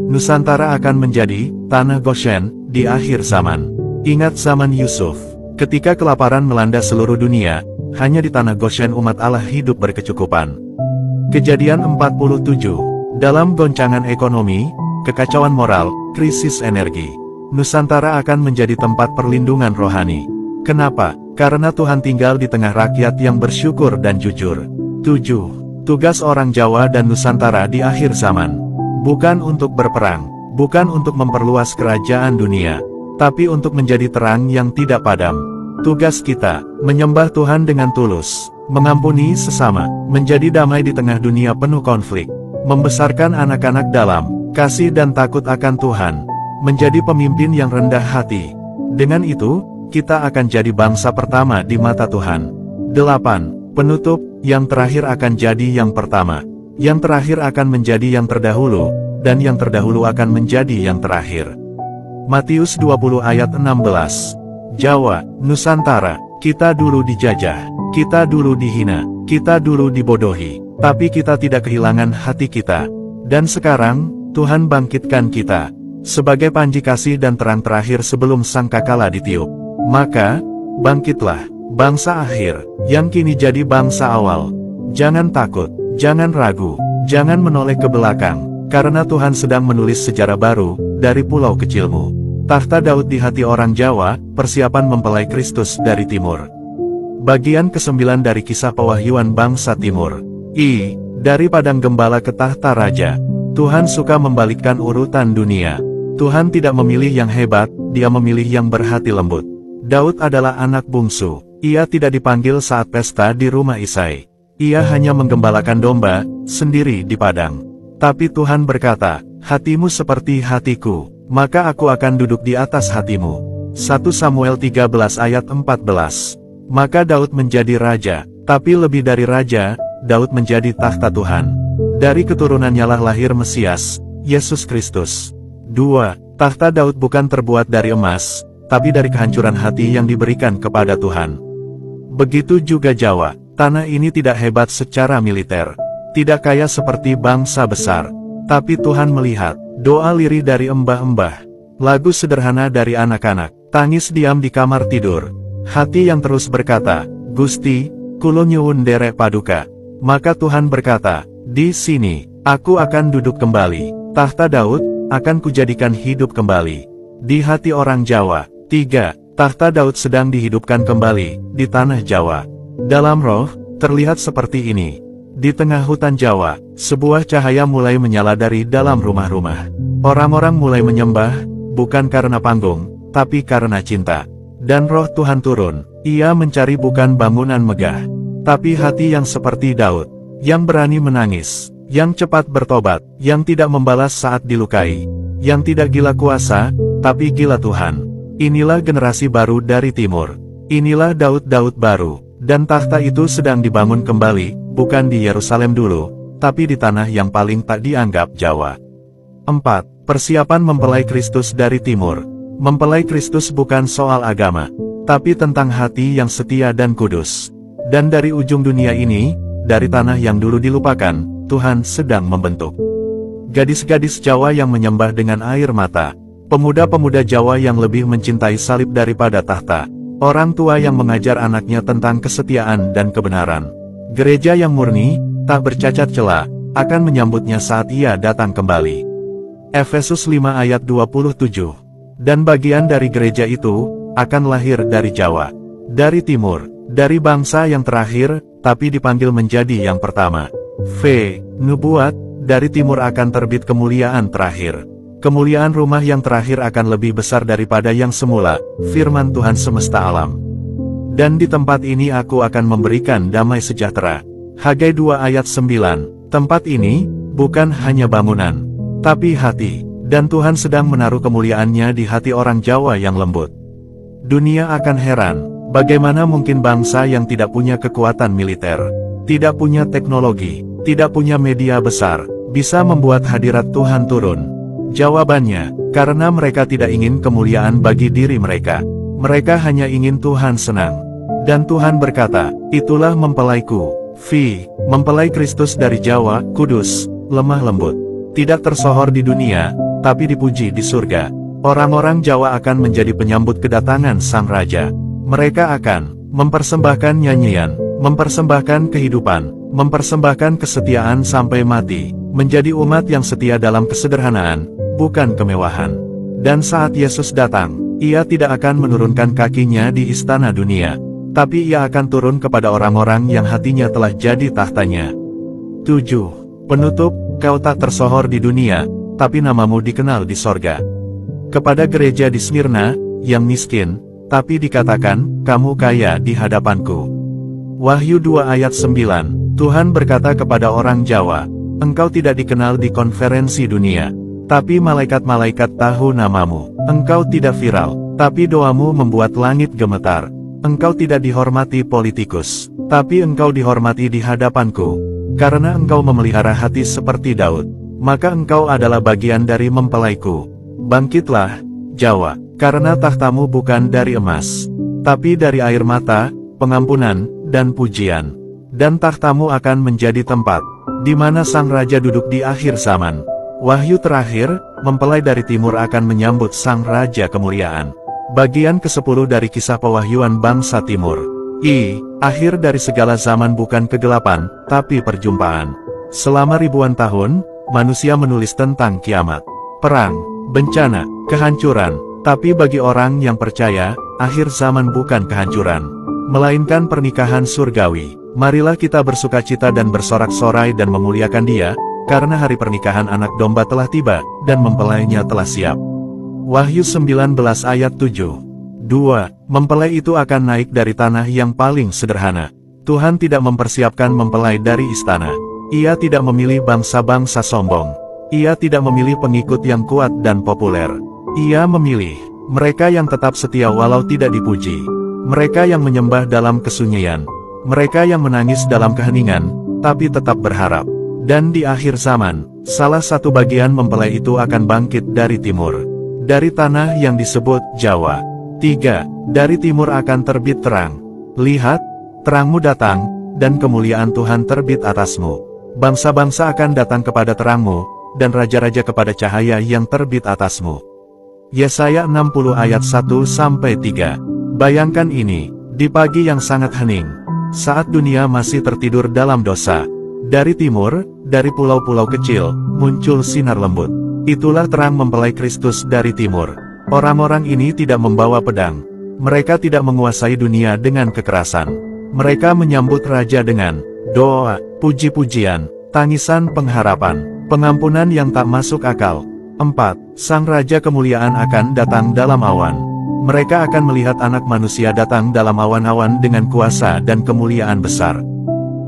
Nusantara akan menjadi tanah Goshen di akhir zaman. Ingat zaman Yusuf, ketika kelaparan melanda seluruh dunia, hanya di tanah Goshen umat Allah hidup berkecukupan. Kejadian 47, dalam goncangan ekonomi, kekacauan moral, krisis energi, Nusantara akan menjadi tempat perlindungan rohani. Kenapa? Karena Tuhan tinggal di tengah rakyat yang bersyukur dan jujur. 7. Tugas orang Jawa dan Nusantara di akhir zaman. Bukan untuk berperang, bukan untuk memperluas kerajaan dunia, tapi untuk menjadi terang yang tidak padam. Tugas kita, menyembah Tuhan dengan tulus, mengampuni sesama, menjadi damai di tengah dunia penuh konflik, membesarkan anak-anak dalam kasih dan takut akan Tuhan, menjadi pemimpin yang rendah hati. Dengan itu, kita akan jadi bangsa pertama di mata Tuhan. 8. Penutup, yang terakhir akan jadi yang pertama, yang terakhir akan menjadi yang terdahulu, dan yang terdahulu akan menjadi yang terakhir. Matius 20 ayat 16. Jawa, Nusantara, kita dulu dijajah, kita dulu dihina, kita dulu dibodohi, tapi kita tidak kehilangan hati kita. Dan sekarang, Tuhan bangkitkan kita sebagai panji kasih dan terang terakhir sebelum sangkakala ditiup. Maka, bangkitlah, bangsa akhir, yang kini jadi bangsa awal. Jangan takut, jangan ragu, jangan menoleh ke belakang, karena Tuhan sedang menulis sejarah baru dari pulau kecilmu. Tahta Daud di hati orang Jawa, persiapan mempelai Kristus dari Timur. Bagian ke-9 dari kisah pewahyuan bangsa Timur. Dari padang gembala ke tahta raja. Tuhan suka membalikkan urutan dunia. Tuhan tidak memilih yang hebat, Dia memilih yang berhati lembut. Daud adalah anak bungsu. Ia tidak dipanggil saat pesta di rumah Isai. Ia hanya menggembalakan domba, sendiri di padang. Tapi Tuhan berkata, hatimu seperti hatiku, maka aku akan duduk di atas hatimu. 1 Samuel 13 ayat 14. Maka Daud menjadi raja, tapi lebih dari raja, Daud menjadi tahta Tuhan. Dari keturunannya lah lahir Mesias, Yesus Kristus. 2. Tahta Daud bukan terbuat dari emas, tapi dari kehancuran hati yang diberikan kepada Tuhan. Begitu juga Jawa, tanah ini tidak hebat secara militer, tidak kaya seperti bangsa besar, tapi Tuhan melihat doa lirih dari embah-embah, lagu sederhana dari anak-anak, tangis diam di kamar tidur, hati yang terus berkata, Gusti, kulo nyuwun derek paduka. Maka Tuhan berkata, di sini, aku akan duduk kembali, tahta Daud, akan kujadikan hidup kembali. Di hati orang Jawa. 3. Tahta Daud sedang dihidupkan kembali, di tanah Jawa. Dalam roh, terlihat seperti ini. Di tengah hutan Jawa, sebuah cahaya mulai menyala dari dalam rumah-rumah. Orang-orang mulai menyembah, bukan karena panggung, tapi karena cinta. Dan roh Tuhan turun, Ia mencari bukan bangunan megah, tapi hati yang seperti Daud, yang berani menangis, yang cepat bertobat, yang tidak membalas saat dilukai, yang tidak gila kuasa, tapi gila Tuhan. Inilah generasi baru dari Timur. Inilah Daud-Daud baru, dan tahta itu sedang dibangun kembali, bukan di Yerusalem dulu, tapi di tanah yang paling tak dianggap Jawa. 4. Persiapan mempelai Kristus dari Timur. Mempelai Kristus bukan soal agama, tapi tentang hati yang setia dan kudus. Dan dari ujung dunia ini, dari tanah yang dulu dilupakan, Tuhan sedang membentuk gadis-gadis Jawa yang menyembah dengan air mata, pemuda-pemuda Jawa yang lebih mencintai salib daripada tahta, orang tua yang mengajar anaknya tentang kesetiaan dan kebenaran. Gereja yang murni, tak bercacat celah, akan menyambutnya saat Ia datang kembali. Efesus 5 ayat 27. Dan bagian dari gereja itu, akan lahir dari Jawa, dari Timur, dari bangsa yang terakhir, tapi dipanggil menjadi yang pertama. Nubuat, dari Timur akan terbit kemuliaan terakhir. Kemuliaan rumah yang terakhir akan lebih besar daripada yang semula, firman Tuhan semesta alam. Dan di tempat ini aku akan memberikan damai sejahtera. Hagai 2 ayat 9, tempat ini, bukan hanya bangunan, tapi hati, dan Tuhan sedang menaruh kemuliaannya di hati orang Jawa yang lembut. Dunia akan heran, bagaimana mungkin bangsa yang tidak punya kekuatan militer, tidak punya teknologi, tidak punya media besar, bisa membuat hadirat Tuhan turun. Jawabannya, karena mereka tidak ingin kemuliaan bagi diri mereka. Mereka hanya ingin Tuhan senang. Dan Tuhan berkata, itulah mempelaiku, mempelai Kristus dari Jawa, kudus, lemah lembut. Tidak tersohor di dunia, tapi dipuji di surga. Orang-orang Jawa akan menjadi penyambut kedatangan Sang Raja. Mereka akan mempersembahkan nyanyian, mempersembahkan kehidupan, mempersembahkan kesetiaan sampai mati, menjadi umat yang setia dalam kesederhanaan, bukan kemewahan. Dan saat Yesus datang, Ia tidak akan menurunkan kakinya di istana dunia, tapi Ia akan turun kepada orang-orang yang hatinya telah jadi tahtanya. 7. Penutup, kau tak tersohor di dunia, tapi namamu dikenal di sorga. Kepada gereja di Smyrna, yang miskin, tapi dikatakan, kamu kaya di hadapanku. Wahyu 2 ayat 9, Tuhan berkata kepada orang Jawa, engkau tidak dikenal di konferensi dunia, tapi malaikat-malaikat tahu namamu. Engkau tidak viral, tapi doamu membuat langit gemetar. Engkau tidak dihormati politikus, tapi engkau dihormati di hadapanku. Karena engkau memelihara hati seperti Daud, maka engkau adalah bagian dari mempelaiku. Bangkitlah, Jawa, karena tahtamu bukan dari emas, tapi dari air mata, pengampunan, dan pujian. Dan tahtamu akan menjadi tempat, di mana sang raja duduk di akhir zaman. Wahyu terakhir, mempelai dari timur akan menyambut sang raja kemuliaan. Bagian ke-10 dari kisah pewahyuan bangsa timur. Akhir dari segala zaman bukan kegelapan, tapi perjumpaan. Selama ribuan tahun, manusia menulis tentang kiamat, perang, bencana, kehancuran. Tapi bagi orang yang percaya, akhir zaman bukan kehancuran, melainkan pernikahan surgawi. Marilah kita bersukacita dan bersorak-sorai dan memuliakan Dia, karena hari pernikahan anak domba telah tiba, dan mempelainya telah siap. Wahyu 19 ayat 7. 2. Mempelai itu akan naik dari tanah yang paling sederhana. Tuhan tidak mempersiapkan mempelai dari istana. Ia tidak memilih bangsa-bangsa sombong. Ia tidak memilih pengikut yang kuat dan populer. Ia memilih mereka yang tetap setia walau tidak dipuji. Mereka yang menyembah dalam kesunyian. Mereka yang menangis dalam keheningan, tapi tetap berharap. Dan di akhir zaman, salah satu bagian mempelai itu akan bangkit dari timur, dari tanah yang disebut Jawa. 3. Dari timur akan terbit terang. Lihat, terangmu datang, dan kemuliaan Tuhan terbit atasmu. Bangsa-bangsa akan datang kepada terangmu, dan raja-raja kepada cahaya yang terbit atasmu. Yesaya 60 ayat 1-3. Bayangkan ini, di pagi yang sangat hening, saat dunia masih tertidur dalam dosa. Dari timur, dari pulau-pulau kecil, muncul sinar lembut. Itulah terang mempelai Kristus dari timur. Orang-orang ini tidak membawa pedang. Mereka tidak menguasai dunia dengan kekerasan. Mereka menyambut raja dengan doa, puji-pujian, tangisan pengharapan, pengampunan yang tak masuk akal. 4. Sang Raja kemuliaan akan datang dalam awan. Mereka akan melihat anak manusia datang dalam awan-awan dengan kuasa dan kemuliaan besar.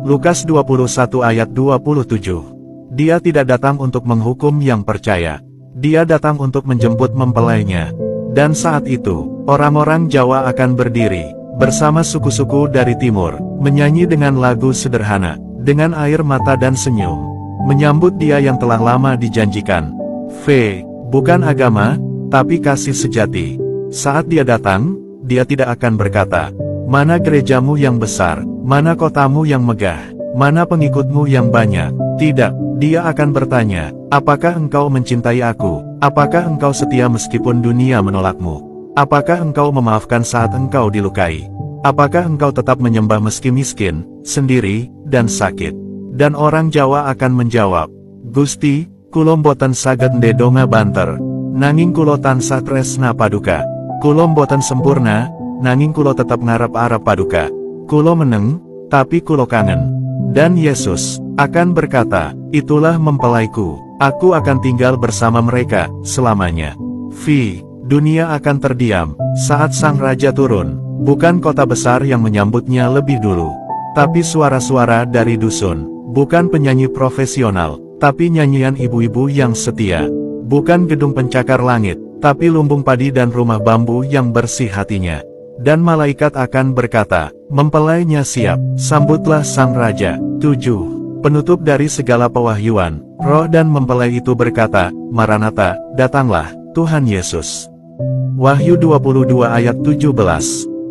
Lukas 21 ayat 27. Dia tidak datang untuk menghukum yang percaya. Dia datang untuk menjemput mempelainya. Dan saat itu, orang-orang Jawa akan berdiri, bersama suku-suku dari timur, menyanyi dengan lagu sederhana, dengan air mata dan senyum, menyambut Dia yang telah lama dijanjikan. Bukan agama, tapi kasih sejati. Saat Dia datang, Dia tidak akan berkata, mana gerejamu yang besar, mana kotamu yang megah, mana pengikutmu yang banyak. Tidak. Dia akan bertanya, apakah engkau mencintai aku? Apakah engkau setia meskipun dunia menolakmu? Apakah engkau memaafkan saat engkau dilukai? Apakah engkau tetap menyembah meski miskin, sendiri, dan sakit? Dan orang Jawa akan menjawab, Gusti, kulo mboten saged ndedonga banter, nanging kulo tansah tresna paduka. Kulo mboten sempurna, nanging kulo tetap ngarep-arep paduka. Kulo meneng, tapi kulo kangen. Dan Yesus akan berkata, itulah mempelaiku, aku akan tinggal bersama mereka selamanya. Dunia akan terdiam saat sang raja turun. Bukan kota besar yang menyambutnya lebih dulu, tapi suara-suara dari dusun. Bukan penyanyi profesional, tapi nyanyian ibu-ibu yang setia. Bukan gedung pencakar langit, tapi lumbung padi dan rumah bambu yang bersih hatinya. Dan malaikat akan berkata, mempelainya siap, sambutlah sang raja. 7. Penutup dari segala pewahyuan, roh dan mempelai itu berkata, Maranatha, datanglah, Tuhan Yesus. Wahyu 22 ayat 17.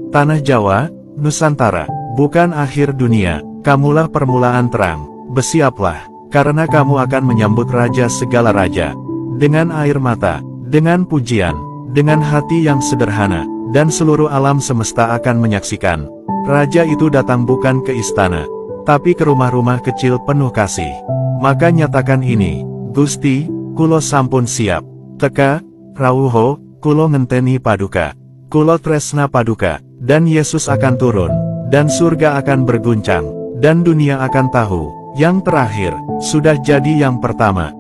Tanah Jawa, Nusantara, bukan akhir dunia, kamulah permulaan terang. Bersiaplah, karena kamu akan menyambut Raja segala raja. Dengan air mata, dengan pujian, dengan hati yang sederhana, dan seluruh alam semesta akan menyaksikan. Raja itu datang bukan ke istana, tapi ke rumah-rumah kecil penuh kasih. Maka nyatakan ini, Gusti, kulo sampun siap. Teka, rawuho, kulo ngenteni paduka. Kulo tresna paduka. Dan Yesus akan turun, dan surga akan berguncang, dan dunia akan tahu, yang terakhir, sudah jadi yang pertama.